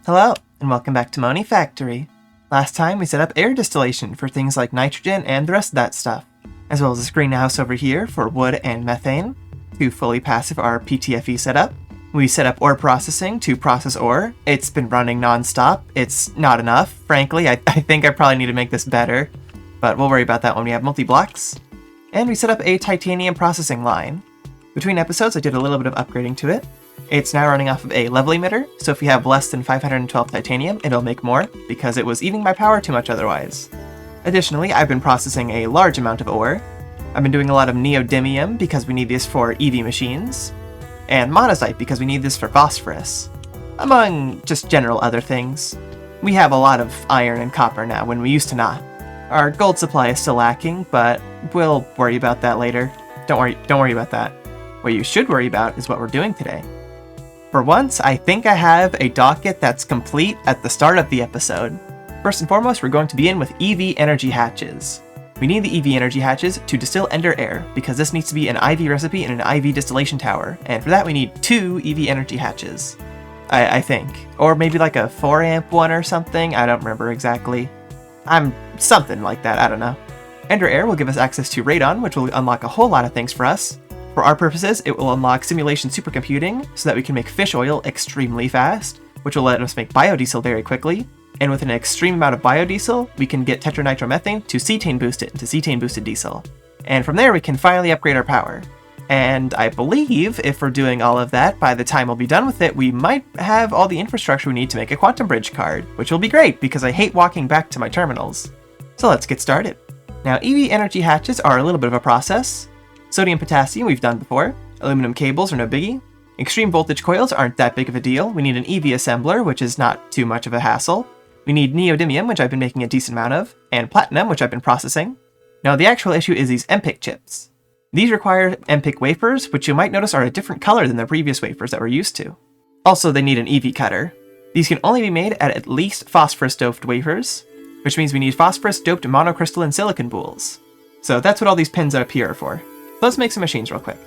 Hello, and welcome back to Monifactory. Last time we set up air distillation for things like nitrogen and the rest of that stuff, as well as a greenhouse over here for wood and methane, to fully passive our PTFE setup. We set up ore processing to process ore. It's been running non-stop. It's not enough, frankly. I think I probably need to make this better, but we'll worry about that when we have multi-blocks. And we set up a titanium processing line. Between episodes, I did a little bit of upgrading to it. It's now running off of a level emitter, so if we have less than 512 titanium, it'll make more, because it was eating my power too much otherwise. Additionally, I've been processing a large amount of ore. I've been doing a lot of neodymium, because we need this for EV machines, and monazite, because we need this for phosphorus, among just general other things. We have a lot of iron and copper now, when we used to not. Our gold supply is still lacking, but we'll worry about that later. Don't worry about that. What you should worry about is what we're doing today. For once, I think I have a docket that's complete at the start of the episode. First and foremost, we're going to begin with EV energy hatches. We need the EV energy hatches to distill Ender air, because this needs to be an IV recipe and an IV distillation tower, and for that we need 2 EV energy hatches. I think. Or maybe like a 4 amp one or something, I don't remember exactly. Something like that, I don't know. Ender air will give us access to Radon, which will unlock a whole lot of things for us. For our purposes, it will unlock simulation supercomputing, so that we can make fish oil extremely fast, which will let us make biodiesel very quickly. And with an extreme amount of biodiesel, we can get tetranitromethane to Cetane-boosted into Cetane-boosted diesel. And from there, we can finally upgrade our power. And I believe if we're doing all of that, by the time we'll be done with it, we might have all the infrastructure we need to make a quantum bridge card, which will be great because I hate walking back to my terminals. So let's get started. Now, EV energy hatches are a little bit of a process. Sodium potassium we've done before. Aluminum cables are no biggie. Extreme voltage coils aren't that big of a deal. We need an EV assembler, which is not too much of a hassle. We need neodymium, which I've been making a decent amount of, and platinum, which I've been processing. Now the actual issue is these MPIC chips. These require MPIC wafers, which you might notice are a different color than the previous wafers that we're used to. Also, they need an EV cutter. These can only be made at least phosphorus-doped wafers, which means we need phosphorus-doped monocrystalline silicon boules. So that's what all these pins up here are for. Let's make some machines real quick.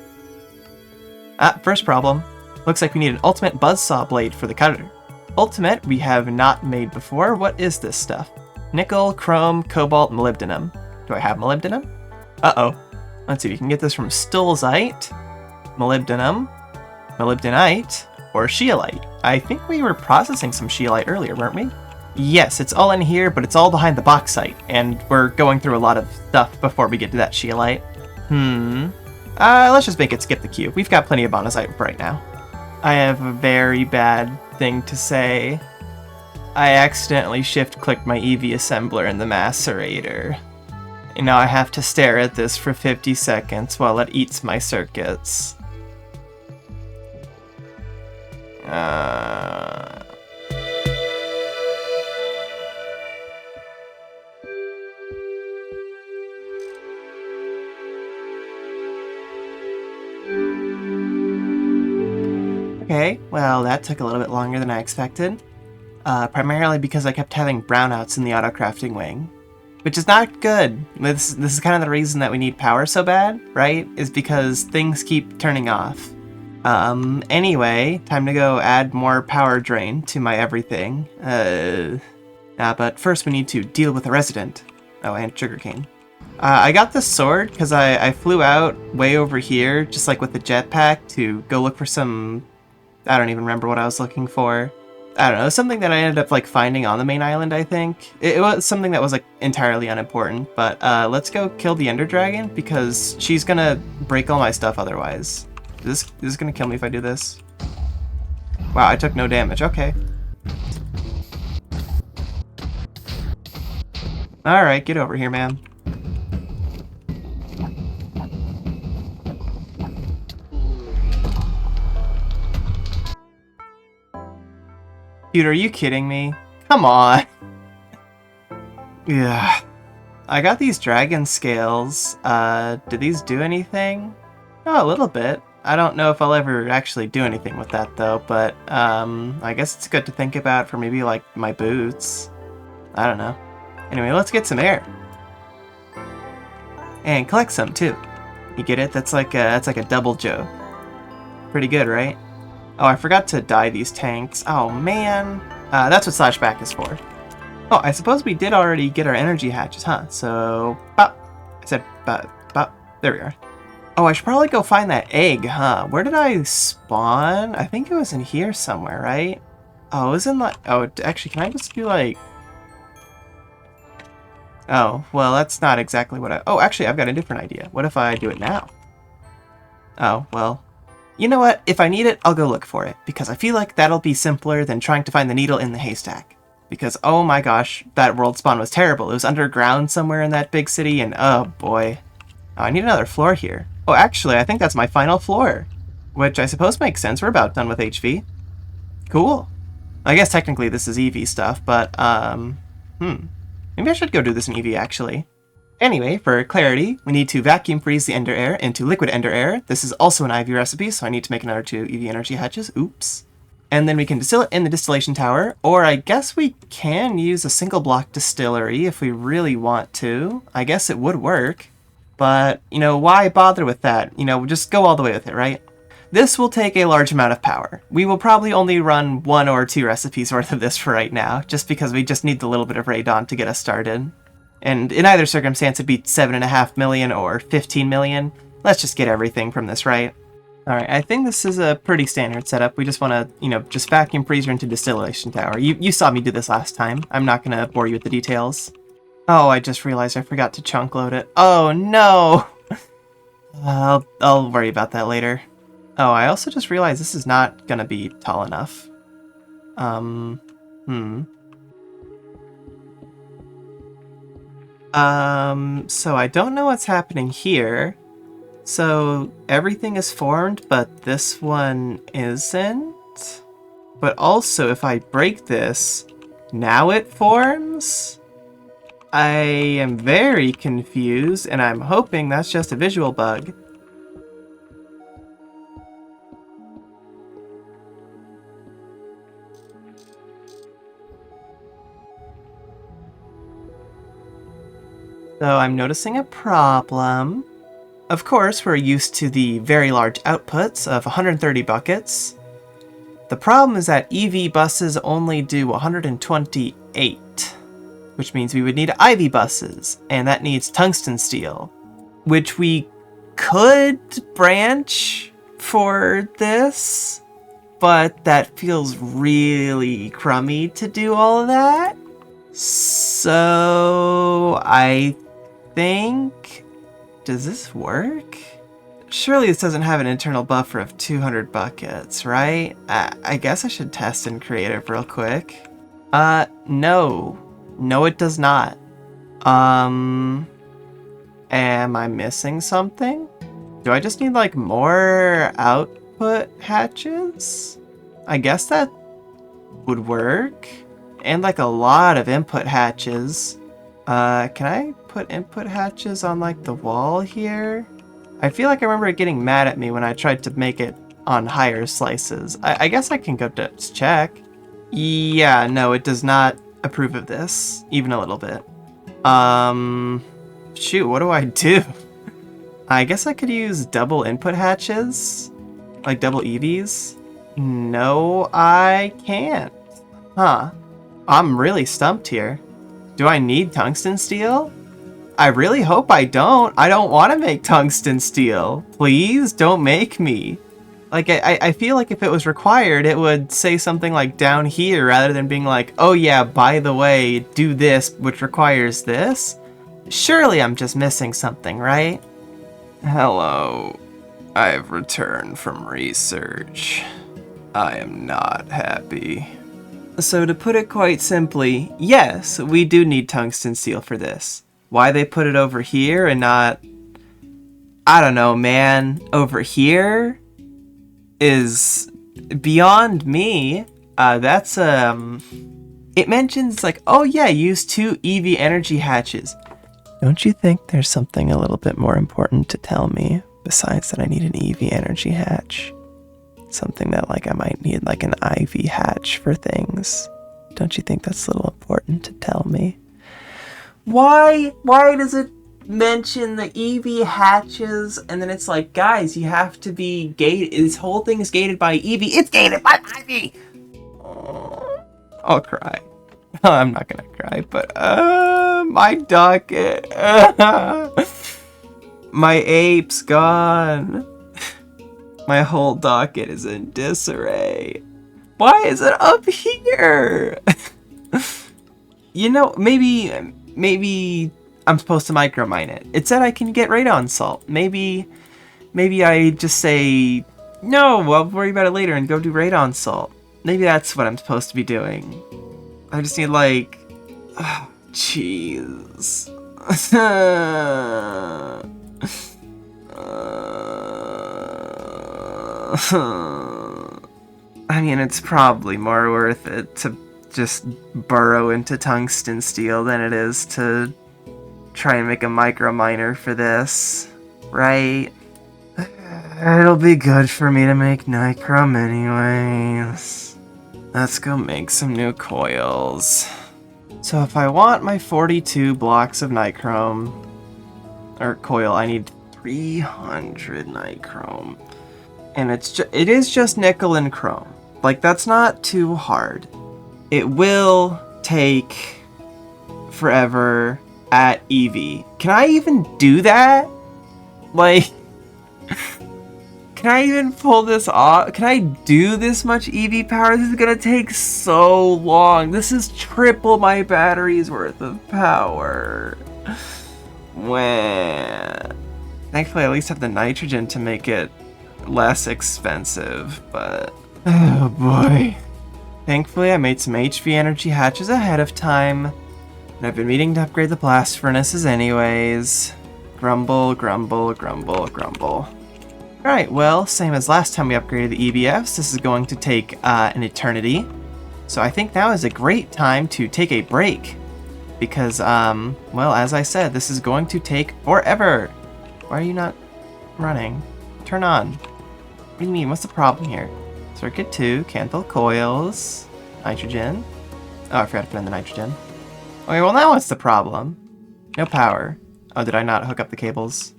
First problem. Looks like we need an ultimate buzzsaw blade for the cutter. Ultimate we have not made before. What is this stuff? Nickel, chrome, cobalt, molybdenum. Do I have molybdenum? Uh-oh. Let's see, we can get this from stulzite, molybdenum, molybdenite, or scheelite. I think we were processing some scheelite earlier, weren't we? Yes, it's all in here, but it's all behind the bauxite, and we're going through a lot of stuff before we get to that scheelite. Let's just make it skip the queue. We've got plenty of monazite right now. I have a very bad thing to say. I accidentally shift-clicked my EV assembler in the macerator. And now I have to stare at this for 50 seconds while it eats my circuits. Okay, well that took a little bit longer than I expected. Primarily because I kept having brownouts in the auto-crafting wing. Which is not good. This is kind of the reason that we need power so bad, right? Is because things keep turning off. Anyway, time to go add more power drain to my everything. But first we need to deal with a resident. Oh, and sugarcane. I got this sword because I flew out way over here, just like with the jetpack, to go look for some... I don't even remember what I was looking for. I don't know, something that I ended up like finding on the main island, I think. It was something that was like entirely unimportant, but let's go kill the Ender Dragon because she's gonna break all my stuff otherwise. This is gonna kill me if I do this. Wow, I took no damage, okay. Alright, get over here, man. Dude, are you kidding me? Come on. Yeah. I got these dragon scales. Do these do anything? Oh, a little bit. I don't know if I'll ever actually do anything with that though, but I guess it's good to think about for maybe like my boots. I don't know. Anyway, let's get some air. And collect some too. You get it? That's like a double joke. Pretty good, right? Oh, I forgot to dye these tanks. Oh, man. That's what slashback is for. Oh, I suppose we did already get our energy hatches, huh? So, bop. I said bop, bop. There we are. Oh, I should probably go find that egg, huh? Where did I spawn? I think it was in here somewhere, right? Oh, it was in like... Oh, actually, can I just do like... Oh, well, that's not exactly what I... Oh, actually, I've got a different idea. What if I do it now? Oh, well... You know what? If I need it, I'll go look for it, because I feel like that'll be simpler than trying to find the needle in the haystack. Because, oh my gosh, that world spawn was terrible. It was underground somewhere in that big city, and oh boy. Oh, I need another floor here. Oh, actually, I think that's my final floor. Which I suppose makes sense. We're about done with HV. Cool. I guess technically this is EV stuff, but, maybe I should go do this in EV, actually. Anyway, for clarity, we need to vacuum freeze the ender air into liquid ender air. This is also an IV recipe, so I need to make another 2 EV energy hatches. Oops. And then we can distill it in the distillation tower, or I guess we can use a single block distillery if we really want to. I guess it would work. But, you know, why bother with that? You know, just go all the way with it, right? This will take a large amount of power. We will probably only run 1 or 2 recipes worth of this for right now, just because we just need the little bit of Radon to get us started. And in either circumstance, it'd be 7.5 million or 15 million. Let's just get everything from this, right? Alright, I think this is a pretty standard setup. We just want to, you know, just vacuum freezer into distillation tower. You saw me do this last time. I'm not going to bore you with the details. Oh, I just realized I forgot to chunk load it. Oh, no! I'll worry about that later. Oh, I also just realized this is not going to be tall enough. So I don't know what's happening here. So everything is formed, but this one isn't. But also, if I break this, now it forms? I am very confused, and I'm hoping that's just a visual bug. So I'm noticing a problem. Of course, we're used to the very large outputs of 130 buckets. The problem is that EV buses only do 128, which means we would need IV buses, and that needs tungsten steel, which we could branch for this, but that feels really crummy to do all of that. So I think... Does this work? Surely this doesn't have an internal buffer of 200 buckets, right? I guess I should test in creative real quick. No. No, it does not. Am I missing something? Do I just need, like, more output hatches? I guess that would work. And, like, a lot of input hatches. Can I put input hatches on, like, the wall here? I feel like I remember it getting mad at me when I tried to make it on higher slices. I guess I can go to check. Yeah, no, it does not approve of this, even a little bit. Shoot, what do I do? I guess I could use double input hatches? Like double EVs? No, I can't. Huh. I'm really stumped here. Do I need tungsten steel? I really hope I don't. I don't want to make tungsten steel. Please don't make me. Like, I feel like if it was required, it would say something like down here rather than being like, oh yeah, by the way, do this, which requires this. Surely I'm just missing something, right? Hello. I've returned from research. I am not happy. So to put it quite simply, yes, we do need tungsten steel for this. Why they put it over here and not, I don't know, man, over here is beyond me. That's, it mentions like, oh yeah, use 2 EV energy hatches. Don't you think there's something a little bit more important to tell me besides that I need an EV energy hatch? Something that, like, I might need, like, an IV hatch for things. Don't you think that's a little important to tell me? Why does it mention the EV hatches and then it's like, guys, you have to be gated. This whole thing is gated by EV. It's gated by IV! I'll cry. I'm not gonna cry, but my docket. My ape's gone. My whole docket is in disarray. Why is it up here? You know, maybe I'm supposed to micromine it. It said I can get radon salt. Maybe I just say, no, I'll worry about it later and go do radon salt. Maybe that's what I'm supposed to be doing. I just need, like... Jeez. I mean, it's probably more worth it to just burrow into tungsten steel than it is to try and make a microminer for this, right? It'll be good for me to make nichrome anyways. Let's go make some new coils. So if I want my 42 blocks of nichrome, or coil, I need 300 nichrome. And it is just nickel and chrome. Like, that's not too hard. It will take forever at EV. Can I even do that? Like, can I even pull this off? Can I do this much EV power? This is gonna take so long. This is triple my battery's worth of power. Wah. Thankfully, I at least have the nitrogen to make it less expensive, but... oh boy. Thankfully, I made some HV energy hatches ahead of time, and I've been meaning to upgrade the blast furnaces anyways. Grumble, grumble, grumble, grumble. Alright, well, same as last time we upgraded the EBFs, this is going to take an eternity. So I think now is a great time to take a break. Because, well, as I said, this is going to take forever. Why are you not running? Turn on. What do you mean? What's the problem here? Circuit 2, Canthal coils, nitrogen. Oh, I forgot to put in the nitrogen. Okay, well now what's the problem? No power. Oh, did I not hook up the cables?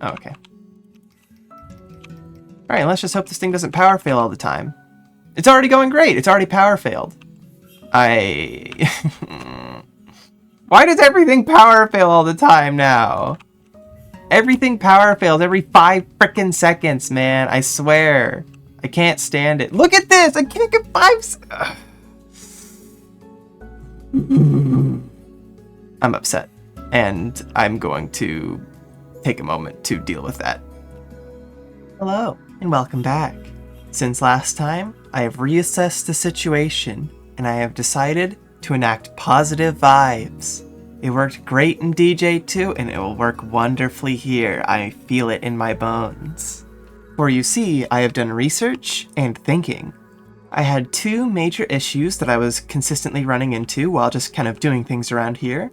Oh, okay. Alright, let's just hope this thing doesn't power fail all the time. It's already going great! It's already power failed. Why does everything power fail all the time now? Everything power fails every 5 frickin' seconds, man. I swear. I can't stand it. Look at this! I can't get 5 I'm upset. And I'm going to take a moment to deal with that. Hello, and welcome back. Since last time, I have reassessed the situation, and I have decided to enact positive vibes. It worked great in DJ2, and it will work wonderfully here. I feel it in my bones. For you see, I have done research and thinking. I had 2 major issues that I was consistently running into while just kind of doing things around here.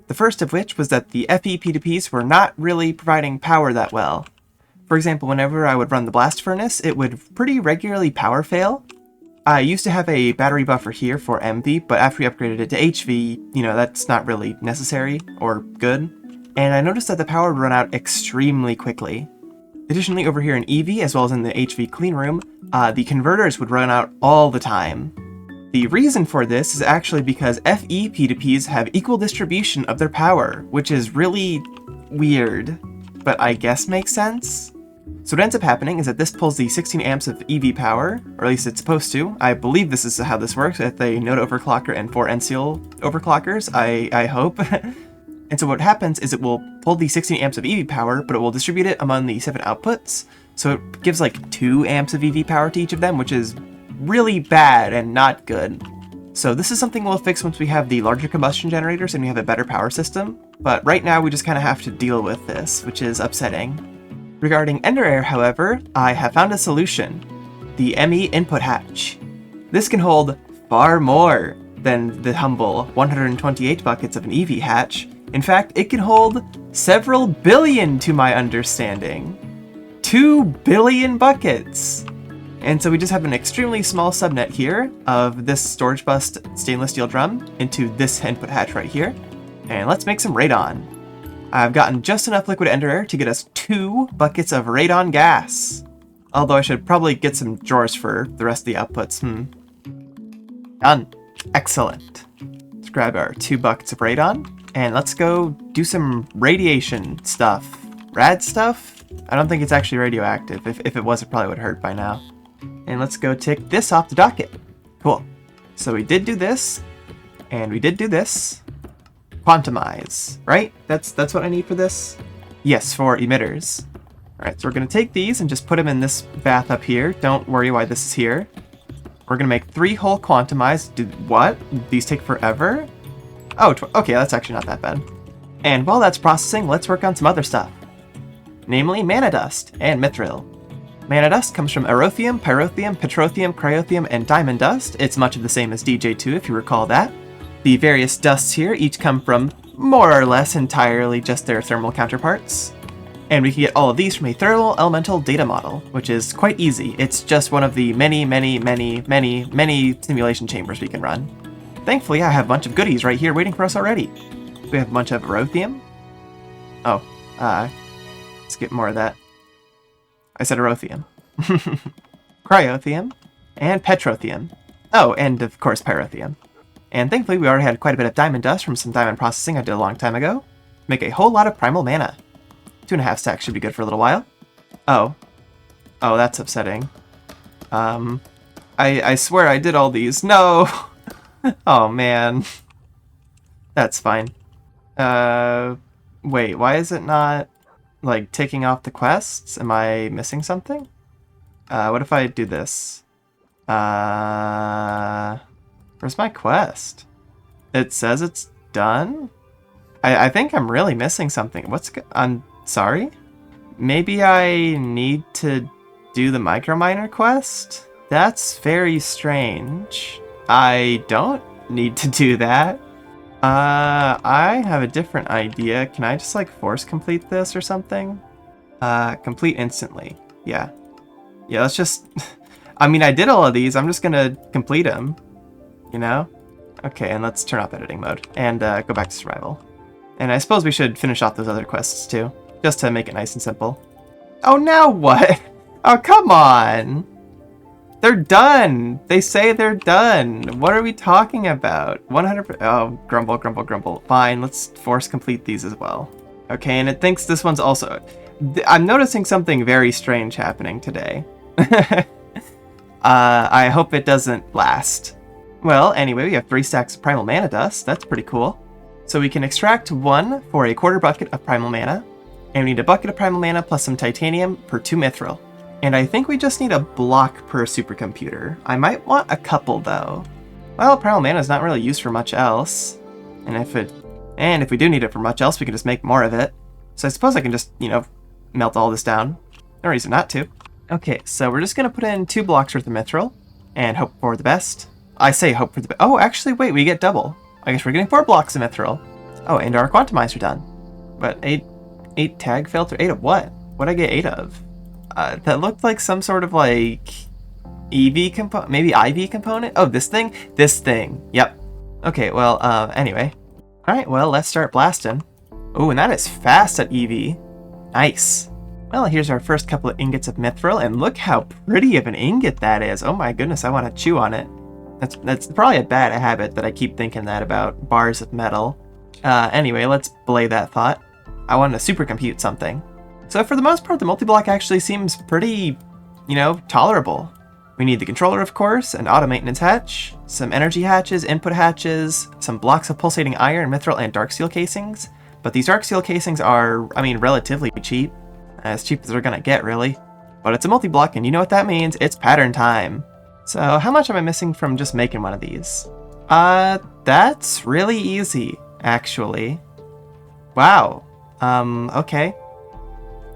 The first of which was that the FE P2Ps were not really providing power that well. For example, whenever I would run the blast furnace, it would pretty regularly power fail. I used to have a battery buffer here for MV, but after we upgraded it to HV, you know, that's not really necessary or good. And I noticed that the power would run out extremely quickly. Additionally, over here in EV, as well as in the HV clean room, the converters would run out all the time. The reason for this is actually because FE P2Ps have equal distribution of their power, which is really weird, but I guess makes sense. So what ends up happening is that this pulls the 16 amps of EV power, or at least it's supposed to. I believe this is how this works with a node overclocker and 4 NCL overclockers, I hope. And so what happens is it will pull the 16 amps of EV power, but it will distribute it among the 7 outputs. So it gives like 2 amps of EV power to each of them, which is really bad and not good. So this is something we'll fix once we have the larger combustion generators and we have a better power system. But right now we just kind of have to deal with this, which is upsetting. Regarding Ender Air, however, I have found a solution. The ME input hatch. This can hold far more than the humble 128 buckets of an EV hatch. In fact, it can hold several billion to my understanding. 2 billion buckets! And so we just have an extremely small subnet here of this storage bus stainless steel drum into this input hatch right here. And let's make some radon. I've gotten just enough liquid ender air to get us 2 buckets of radon gas. Although I should probably get some drawers for the rest of the outputs. Done. Excellent. Let's grab our 2 buckets of radon, and let's go do some radiation stuff. Rad stuff? I don't think it's actually radioactive. If it was, it probably would hurt by now. And let's go tick this off the docket. Cool. So we did do this, and we did do this. Quantumize, right? That's what I need for this? Yes, for emitters. Alright, so we're going to take these and just put them in this bath up here. Don't worry why this is here. We're going to make 3 whole quantumize. What? These take forever? Oh, okay, that's actually not that bad. And while that's processing, let's work on some other stuff. Namely, mana dust and mithril. Mana dust comes from aerothium, pyrotheum, petrothium, cryothium, and diamond dust. It's much of the same as DJ2 if you recall that. The various dusts here each come from more or less entirely just their thermal counterparts. And we can get all of these from a thermal elemental data model, which is quite easy. It's just one of the many simulation chambers we can run. Thankfully, I have a bunch of goodies right here waiting for us already. We have a bunch of aerothium. Oh, let's get more of that. I said aerothium. Cryothium. And petrothium. Oh, and of course pyrotheum. And thankfully we already had quite a bit of diamond dust from some diamond processing I did a long time ago. Make a whole lot of primal mana. 2.5 stacks should be good for a little while. Oh. Oh, that's upsetting. I swear I did all these. No! Oh, man. That's fine. Wait, why is it not, like, taking off the quests? Am I missing something? What if I do this? Where's my quest? It says it's done? I think I'm really missing something. I'm sorry? Maybe I need to do the microminer quest? That's very strange. I don't need to do that. I have a different idea. Can I just, like, force complete this or something? Complete instantly. Yeah. Yeah, let's just... I mean, I did all of these. I'm just gonna complete them. You know? Okay, and let's turn off editing mode. And go back to survival. And I suppose we should finish off those other quests, too. Just to make it nice and simple. Oh, now what? Oh, come on! They're done! They say they're done! What are we talking about? 100%. Oh, grumble, grumble, grumble. Fine, let's force complete these as well. Okay, and it thinks this one's also... I'm noticing something very strange happening today. I hope it doesn't last. Well, anyway, we have 3 stacks of primal mana dust. That's pretty cool. So we can extract 1 for a quarter bucket of primal mana. And we need a bucket of primal mana plus some titanium per 2 mithril. And I think we just need a block per supercomputer. I might want a couple, though. Well, primal mana is not really used for much else. And if we do need it for much else, we can just make more of it. So I suppose I can just, you know, melt all this down. No reason not to. Okay, so we're just going to put in 2 blocks worth of mithril. And hope for the best. I say hope for the best. Oh, actually, wait, we get double. I guess we're getting 4 blocks of mithril. Oh, and our quantumizer done. But 8 tag filter? 8 of what? What'd I get 8 of? That looked like some sort of, like, EV component, maybe IV component? Oh, this thing? This thing. Yep. Okay, well, anyway. Alright, well, let's start blasting. Oh, and that is fast at EV. Nice. Well, here's our first couple of ingots of mithril, and look how pretty of an ingot that is. Oh my goodness, I want to chew on it. That's probably a bad habit that I keep thinking that about bars of metal. Anyway, let's belay that thought. I want to supercompute something. So for the most part, the multi-block actually seems pretty, you know, tolerable. We need the controller, of course, an auto maintenance hatch, some energy hatches, input hatches, some blocks of pulsating iron, mithril, and dark steel casings. But these dark steel casings are, I mean, relatively cheap. As cheap as they're gonna get, really. But it's a multi-block, and you know what that means. It's pattern time. So how much am I missing from just making one of these? That's really easy, actually. Wow. Okay.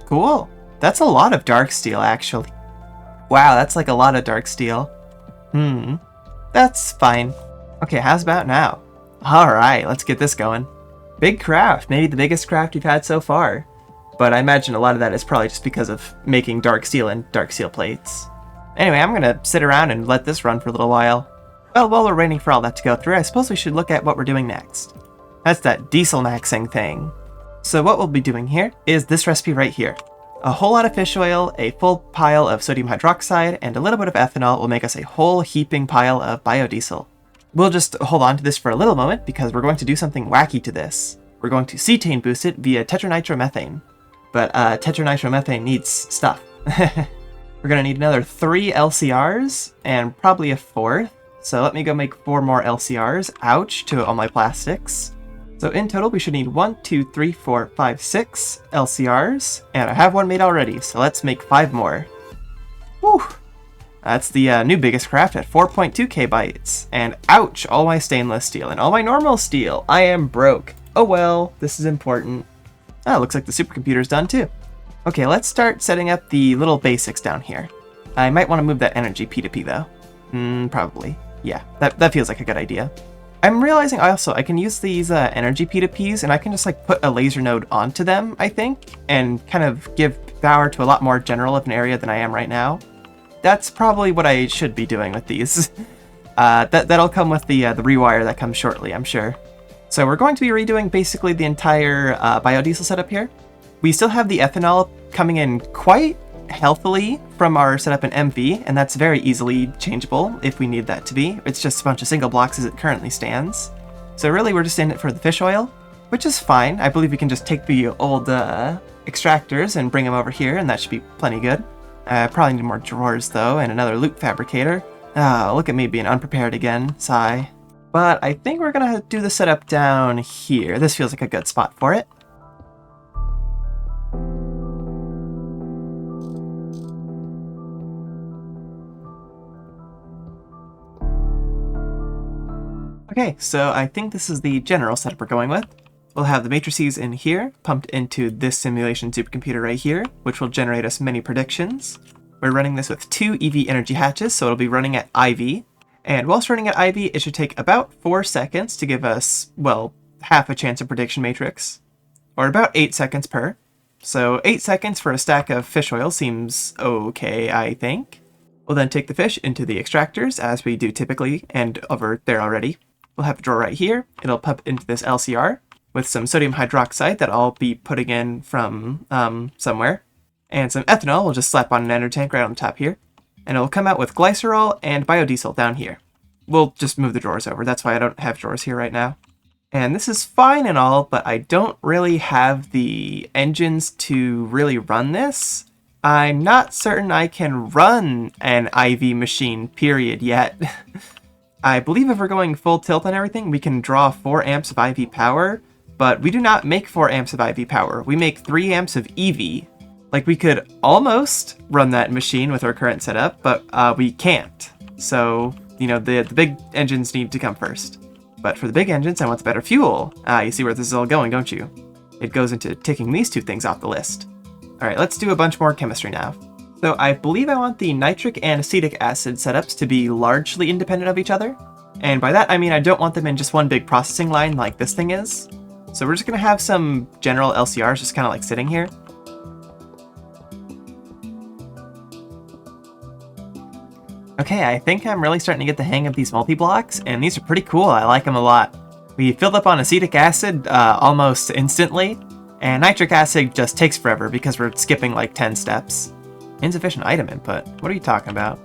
Cool. That's a lot of dark steel, actually. Wow, that's like a lot of dark steel. That's fine. Okay, how's about now? Alright, let's get this going. Big craft, maybe the biggest craft we've had so far. But I imagine a lot of that is probably just because of making dark steel and dark steel plates. Anyway, I'm gonna sit around and let this run for a little while. Well, while we're waiting for all that to go through, I suppose we should look at what we're doing next. That's that Dieselmaxxing thing. So what we'll be doing here is this recipe right here. A whole lot of fish oil, a full pile of sodium hydroxide, and a little bit of ethanol will make us a whole heaping pile of biodiesel. We'll just hold on to this for a little moment because we're going to do something wacky to this. We're going to cetane-boost it via tetranitromethane. But tetranitromethane needs stuff. We're going to need another 3 LCRs and probably a 4th. So let me go make 4 more LCRs. Ouch to all my plastics. So in total, we should need 1, 2, 3, 4, 5, 6 LCRs. And I have one made already, so let's make 5 more. Whew! That's the new biggest craft at 4.2k bytes. And ouch, all my stainless steel and all my normal steel. I am broke. Oh well, this is important. Oh, looks like the supercomputer's done too. Okay, let's start setting up the little basics down here. I might want to move that energy P2P though. Probably. Yeah, that feels like a good idea. I'm realizing also I can use these energy P2Ps and I can just like put a laser node onto them, I think, and kind of give power to a lot more general of an area than I am right now. That's probably what I should be doing with these. That'll come with the rewire that comes shortly, I'm sure. So we're going to be redoing basically the entire biodiesel setup here. We still have the ethanol coming in quite healthily from our setup in MV, and that's very easily changeable if we need that to be. It's just a bunch of single blocks as it currently stands. So really we're just in it for the fish oil, which is fine. I believe we can just take the old extractors and bring them over here, and that should be plenty good. Probably need more drawers though, and another loop fabricator. Oh, look at me being unprepared again, sigh. But I think we're gonna do the setup down here. This feels like a good spot for it. Okay, so I think this is the general setup we're going with. We'll have the matrices in here, pumped into this simulation supercomputer right here, which will generate us many predictions. We're running this with 2 EV energy hatches, so it'll be running at IV. And whilst running at IV, it should take about 4 seconds to give us, well, half a chance of prediction matrix. Or about 8 seconds per. So 8 seconds for a stack of fish oil seems okay, I think. We'll then take the fish into the extractors, as we do typically, and over there already. We'll have a drawer right here. It'll pump into this LCR with some sodium hydroxide that I'll be putting in from somewhere. And some ethanol we'll just slap on an ender tank right on the top here. And it'll come out with glycerol and biodiesel down here. We'll just move the drawers over. That's why I don't have drawers here right now. And this is fine and all, but I don't really have the engines to really run this. I'm not certain I can run an IV machine, period, yet. I believe if we're going full tilt on everything, we can draw 4 amps of IV power, but we do not make 4 amps of IV power. We make 3 amps of EV. Like, we could almost run that machine with our current setup, but we can't. So, you know, the big engines need to come first. But for the big engines, I want the better fuel. You see where this is all going, don't you? It goes into ticking these 2 things off the list. All right, let's do a bunch more chemistry now. So I believe I want the nitric and acetic acid setups to be largely independent of each other. And by that, I mean I don't want them in just one big processing line like this thing is. So we're just gonna have some general LCRs just kind of like sitting here. Okay, I think I'm really starting to get the hang of these multi-blocks, and these are pretty cool. I like them a lot. We filled up on acetic acid almost instantly, and nitric acid just takes forever because we're skipping like 10 steps. Insufficient item input? What are you talking about?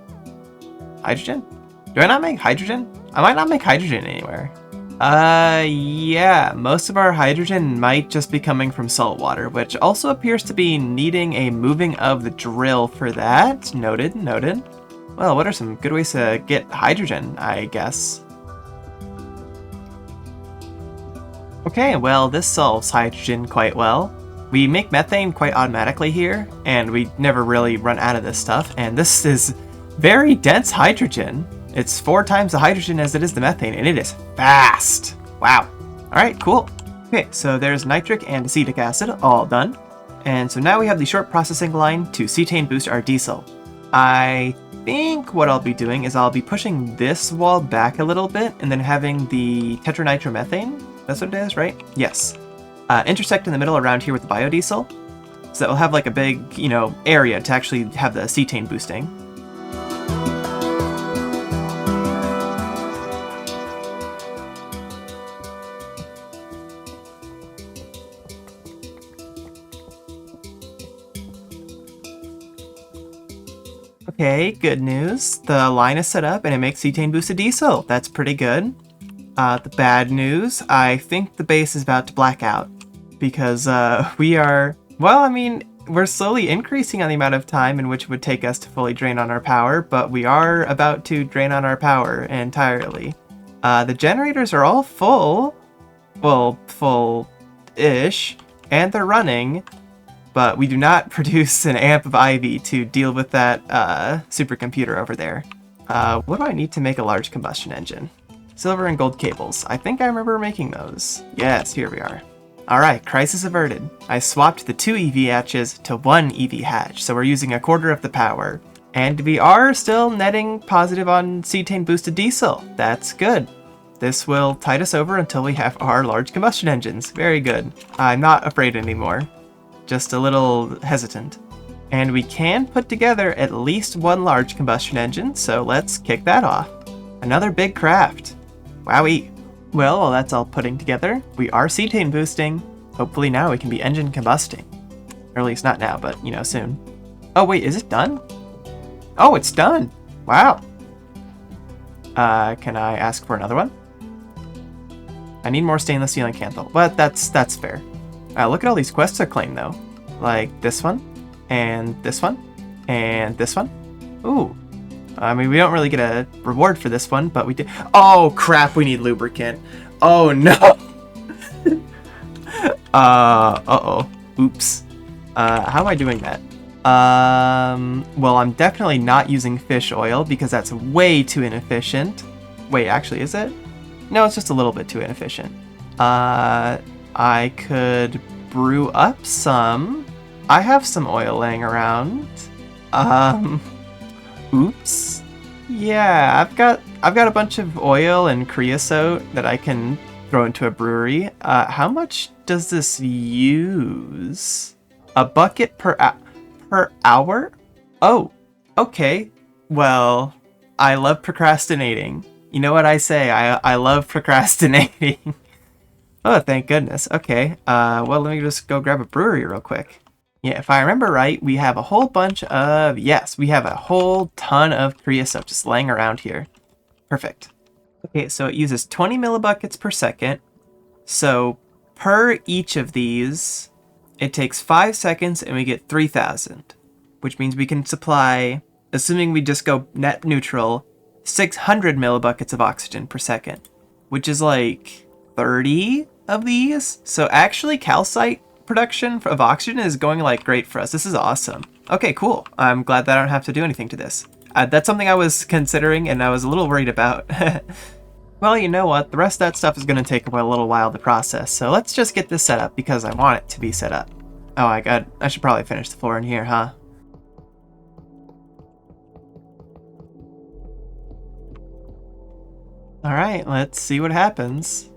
Hydrogen? Do I not make hydrogen? I might not make hydrogen anywhere. Yeah, most of our hydrogen might just be coming from salt water, which also appears to be needing a moving of the drill for that. Noted, noted. Well, what are some good ways to get hydrogen, I guess? Okay, well, this solves hydrogen quite well. We make methane quite automatically here, and we never really run out of this stuff, and this is very dense hydrogen. It's 4 times the hydrogen as it is the methane, and it is fast! Wow. Alright, cool. Okay, so there's nitric and acetic acid, all done. And so now we have the short processing line to cetane-boost our diesel. I think what I'll be doing is I'll be pushing this wall back a little bit, and then having the tetranitromethane, that's what it is, right? Yes. Intersect in the middle around here with the biodiesel, so that we'll have like a big, you know, area to actually have the cetane boosting. Okay, good news. The line is set up and it makes cetane-boosted diesel. That's pretty good. The bad news, I think the base is about to black out. Because we are, well, I mean, we're slowly increasing on the amount of time in which it would take us to fully drain on our power, but we are about to drain on our power entirely. The generators are all full. Well, full-ish. And they're running. But we do not produce an amp of Ivy to deal with that supercomputer over there. What do I need to make a large combustion engine? Silver and gold cables. I think I remember making those. Yes, here we are. Alright, crisis averted. I swapped the 2 EV hatches to 1 EV hatch, so we're using a quarter of the power. And we are still netting positive on cetane-boosted diesel. That's good. This will tide us over until we have our large combustion engines. Very good. I'm not afraid anymore. Just a little hesitant. And we can put together at least 1 large combustion engine, so let's kick that off. Another big craft. Wowee. Well, while that's all putting together, we are cetane boosting. Hopefully now we can be engine combusting. Or at least not now, but, you know, soon. Oh wait, is it done? Oh, it's done! Wow! Can I ask for another one? I need more stainless steel and candle, but that's fair. Look at all these quests I claim though. Like this one, and this one, and this one. Ooh. I mean, we don't really get a reward for this one, but we did. Oh crap, we need lubricant. Oh no. Uh-oh. Oops. How am I doing that? Well, I'm definitely not using fish oil because that's way too inefficient. Wait, actually, is it? No, it's just a little bit too inefficient. I could brew up some. I have some oil laying around. Oops. Yeah, I've got a bunch of oil and creosote that I can throw into a brewery. How much does this use? A bucket per hour? Oh, okay. Well, I love procrastinating. You know what I say? I love procrastinating. Oh, thank goodness. Okay. Well, let me just go grab a brewery real quick. Yeah, if I remember right, we have a whole bunch of... Yes, we have a whole ton of creosote just laying around here. Perfect. Okay, so it uses 20 millibuckets per second. So per each of these, it takes 5 seconds and we get 3,000. Which means we can supply, assuming we just go net neutral, 600 millibuckets of oxygen per second. Which is like 30 of these. So actually calcite production of oxygen is going like great for us. This is awesome. Okay, cool. I'm glad that I don't have to do anything to this. That's something I was considering and I was a little worried about. Well, you know what? The rest of that stuff is going to take a little while to process. So let's just get this set up because I want it to be set up. Oh my god, I should probably finish the floor in here, huh? Alright, let's see what happens.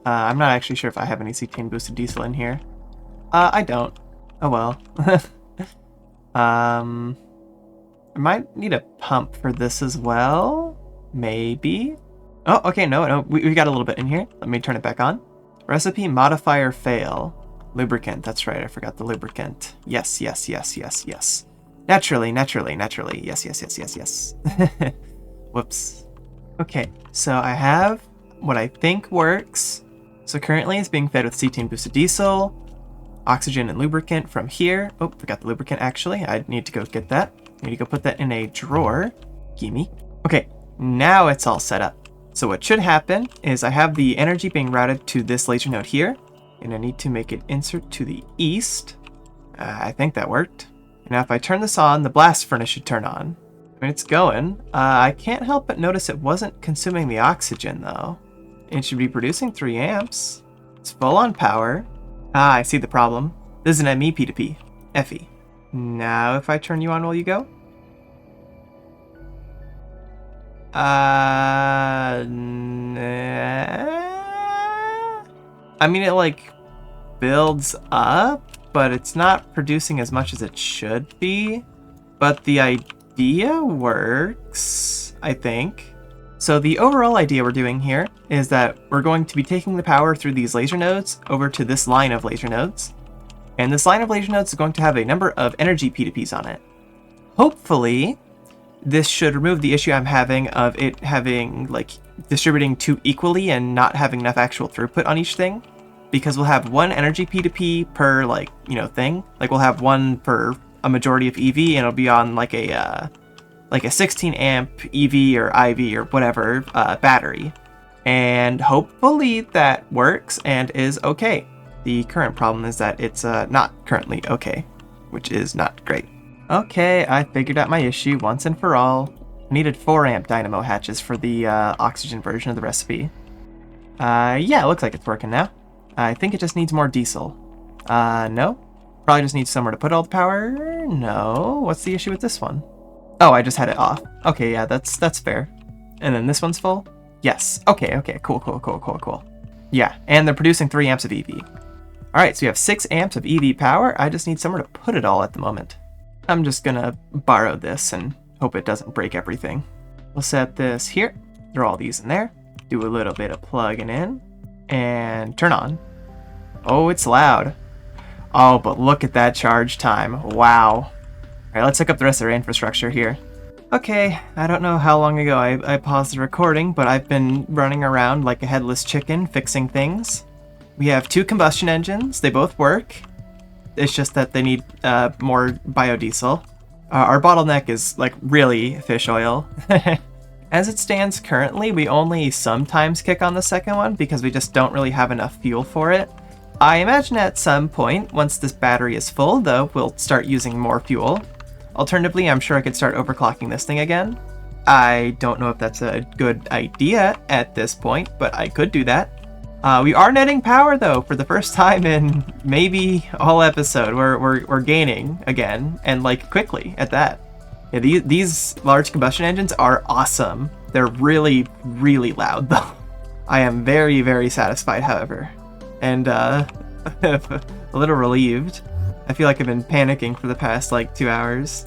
I'm not actually sure if I have any cetane-boosted diesel in here. I don't. Oh well. I might need a pump for this as well. Maybe. Oh, okay, no, we got a little bit in here. Let me turn it back on. Recipe modifier fail. Lubricant, that's right, I forgot the lubricant. Yes. Naturally. Yes. Whoops. Okay, so I have what I think works. So currently it's being fed with cetane-boosted diesel, oxygen and lubricant from here. Oh, forgot the lubricant actually. I need to go get that. I need to go put that in a drawer. Gimme. Okay, now it's all set up. So what should happen is I have the energy being routed to this laser node here, and I need to make it insert to the east. I think that worked. Now if I turn this on, the blast furnace should turn on. I mean, it's going. I can't help but notice it wasn't consuming the oxygen though. It should be producing 3 amps. It's full on power. Ah, I see the problem. This is an ME P2P. FE. Now if I turn you on, will you go? I mean, it like builds up, but it's not producing as much as it should be. But the idea works, I think. So the overall idea we're doing here is that we're going to be taking the power through these laser nodes over to this line of laser nodes. And this line of laser nodes is going to have a number of energy P2Ps on it. hopefully this should remove the issue I'm having of it having, like, distributing too equally and not having enough actual throughput on each thing. Because we'll have one energy P2P per, like, you know, thing. Like, we'll have one for a majority of EV, and it'll be on, like a 16 amp EV or IV or whatever battery. And hopefully that works and is okay. The current problem is that it's not currently okay, which is not great. Okay, I figured out my issue once and for all. I needed 4 amp dynamo hatches for the oxygen version of the recipe. Yeah, it looks like it's working now. I think it just needs more diesel. No? Probably just needs somewhere to put all the power? No. What's the issue with this one? Oh, I just had it off. Okay, yeah, that's fair. And then this one's full? Yes. Okay, cool. Yeah, and they're producing 3 amps of EV. Alright, so we have 6 amps of EV power. I just need somewhere to put it all at the moment. I'm just gonna borrow this and hope it doesn't break everything. We'll set this here, throw all these in there, do a little bit of plugging in, and turn on. Oh, it's loud. Oh, but look at that charge time. Wow. Alright, let's hook up the rest of our infrastructure here. Okay, I don't know how long ago I paused the recording, but I've been running around like a headless chicken fixing things. We have 2 combustion engines. They both work. It's just that they need more biodiesel. Our bottleneck is like really fish oil. As it stands currently, we only sometimes kick on the second one because we just don't really have enough fuel for it. I imagine at some point, once this battery is full, though, we'll start using more fuel. Alternatively, I'm sure I could start overclocking this thing again. I don't know if that's a good idea at this point, but I could do that. We are netting power, though, for the first time in maybe a whole episode. We're gaining again, and like quickly at that. Yeah, these large combustion engines are awesome. They're really, really loud, though. I am very, very satisfied, however. And a little relieved. I feel like I've been panicking for the past like 2 hours.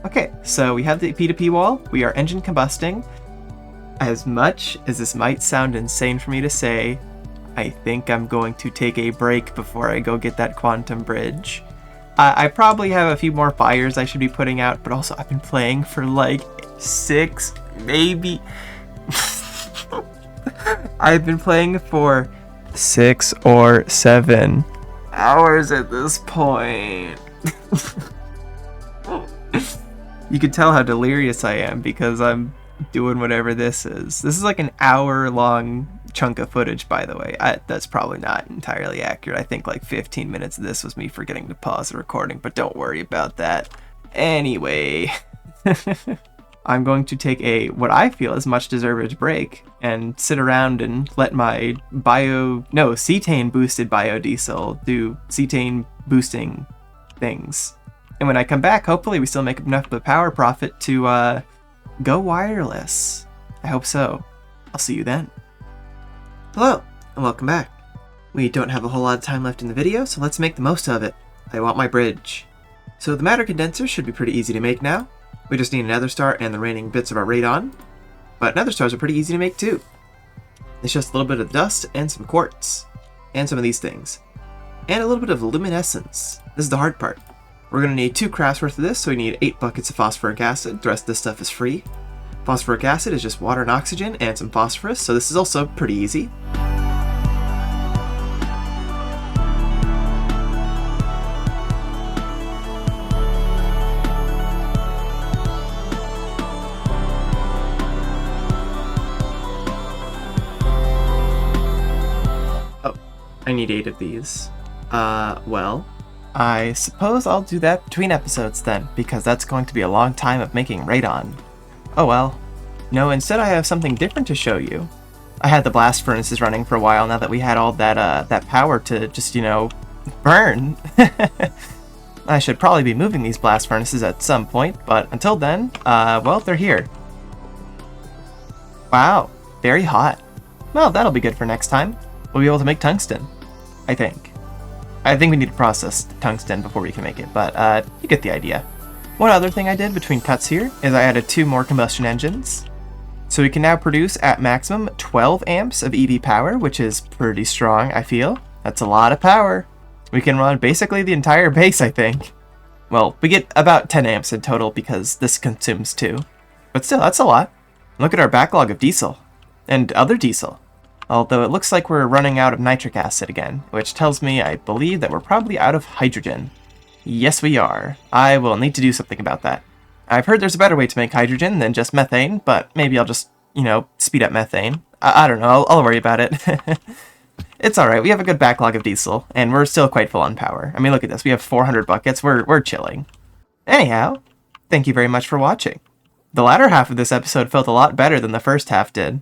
Okay, so we have the P2P wall. We are engine combusting. As much as this might sound insane for me to say, I think I'm going to take a break before I go get that quantum bridge. I probably have a few more fires I should be putting out, but also I've been playing for like 6, maybe... I've been playing for 6 or 7 hours at this point. You can tell how delirious I am because I'm doing whatever this is. This is like an hour-long chunk of footage, by the way. That's probably not entirely accurate. I think like 15 minutes of this was me forgetting to pause the recording, but don't worry about that. Anyway, I'm going to take what I feel is much deserved break and sit around and let my cetane-boosted biodiesel do cetane boosting things. And when I come back, hopefully we still make enough of a power profit to go wireless. I hope so. I'll see you then. Hello, and welcome back. We don't have a whole lot of time left in the video, so let's make the most of it. I want my bridge. So the matter condenser should be pretty easy to make now. We just need a nether star and the remaining bits of our radon. But nether stars are pretty easy to make too. It's just a little bit of dust and some quartz. And some of these things. And a little bit of luminescence. This is the hard part. We're going to need 2 crafts worth of this, so we need 8 buckets of phosphoric acid. The rest of this stuff is free. Phosphoric acid is just water and oxygen and some phosphorus, so this is also pretty easy. Oh, I need 8 of these. Well, I suppose I'll do that between episodes then, because that's going to be a long time of making radon. Oh well. No, instead I have something different to show you. I had the blast furnaces running for a while now that we had all that power to just, you know, burn. I should probably be moving these blast furnaces at some point, but until then, well, they're here. Wow, very hot. Well, that'll be good for next time. We'll be able to make tungsten, I think. I think we need to process tungsten before we can make it, but you get the idea. One other thing I did between cuts here is I added 2 more combustion engines. So we can now produce at maximum 12 amps of EV power, which is pretty strong, I feel. That's a lot of power. We can run basically the entire base, I think. Well, we get about 10 amps in total because this consumes 2. But still, that's a lot. Look at our backlog of diesel. And other diesel. Although it looks like we're running out of nitric acid again, which tells me I believe that we're probably out of hydrogen. Yes, we are. I will need to do something about that. I've heard there's a better way to make hydrogen than just methane, but maybe I'll just, speed up methane. I don't know, I'll worry about it. It's alright, we have a good backlog of diesel, and we're still quite full on power. I mean, look at this, we have 400 buckets, we're chilling. Anyhow, thank you very much for watching. The latter half of this episode felt a lot better than the first half did.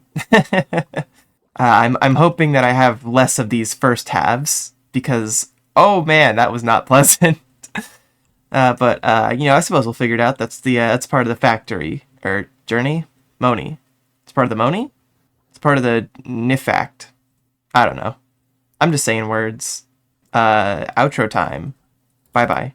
I'm hoping that I have less of these first halves, because, oh man, that was not pleasant. But I suppose we'll figure it out. That's part of the factory, or journey? Moni. It's part of the Moni? It's part of the Nifact. I don't know. I'm just saying words. Outro time. Bye-bye.